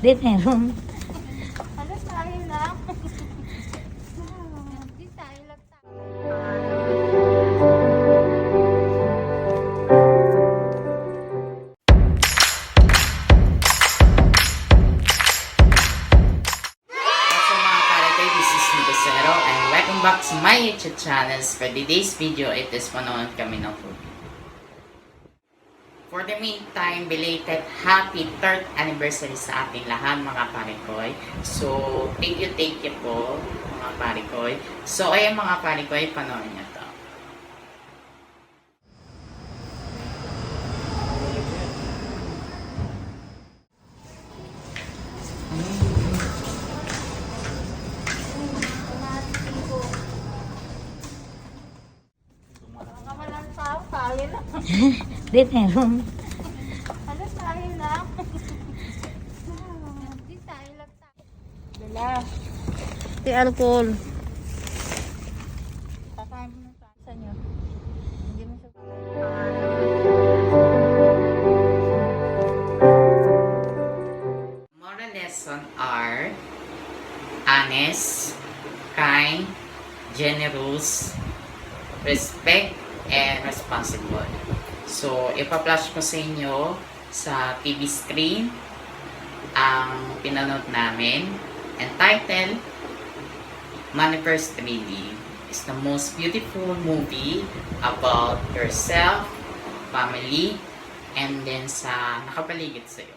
Di meron. Ano tayo lang? Di tayo lang What's up mga kalagay, this is Nicosero and welcome back to my YouTube channel. For today's video, it is manonood kami ng movie. For the meantime, belated happy 3rd anniversary sa ating lahat mga parikoy. So, thank you po mga parikoy. So, ayun mga parikoy, panoorin niyo to. walang tao, tayo lang. Di meron. Ano tayo lang? Di tayo lang tayo. Dala. Di alcohol. Kakain mo na sa inyo. Hindi mo siya. Moral lesson are honest, kind, generous, respect, and responsible. So, ipa-flash ko sa inyo sa TV screen ang pinanood namin. And title, Manifest 3D is the most beautiful movie about yourself, family, and then sa nakapaligid sa'yo.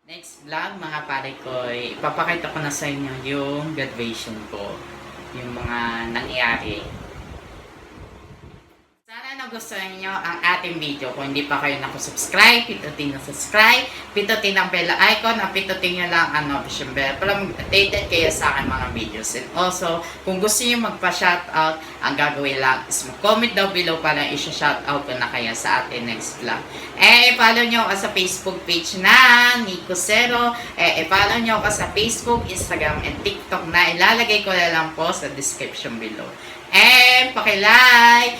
Next vlog, mga pare ko, ipapakita ko na sa inyo yung graduation ko, yung mga nangyari. Sana nagustuhan nyo ang ating video. Kung hindi pa kayo nakusubscribe, pitutin na subscribe, pitutin ang bell icon, at pitutin nyo lang ang notification bell para mag-updated kayo sa akin mga videos. And also, kung gusto nyo magpa-shoutout, ang gagawin lang is mag-comment down below para i-shoutout ko na kayo sa ating next vlog. I-follow nyo ako sa Facebook page na Nicosero. I-follow nyo ako sa Facebook, Instagram, and TikTok na ilalagay ko na lang po sa description below. Pakilike,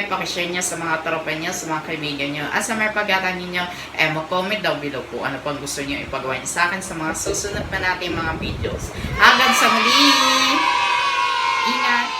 pakishare nyo sa mga tropa nyo, sa mga kaibigan nyo, at sa may pag-atan ninyo, mag-comment daw below po ano pang gusto nyo ipagawa nyo sa akin sa mga susunod pa natin mga videos. Hanggang sa muli! Ingat!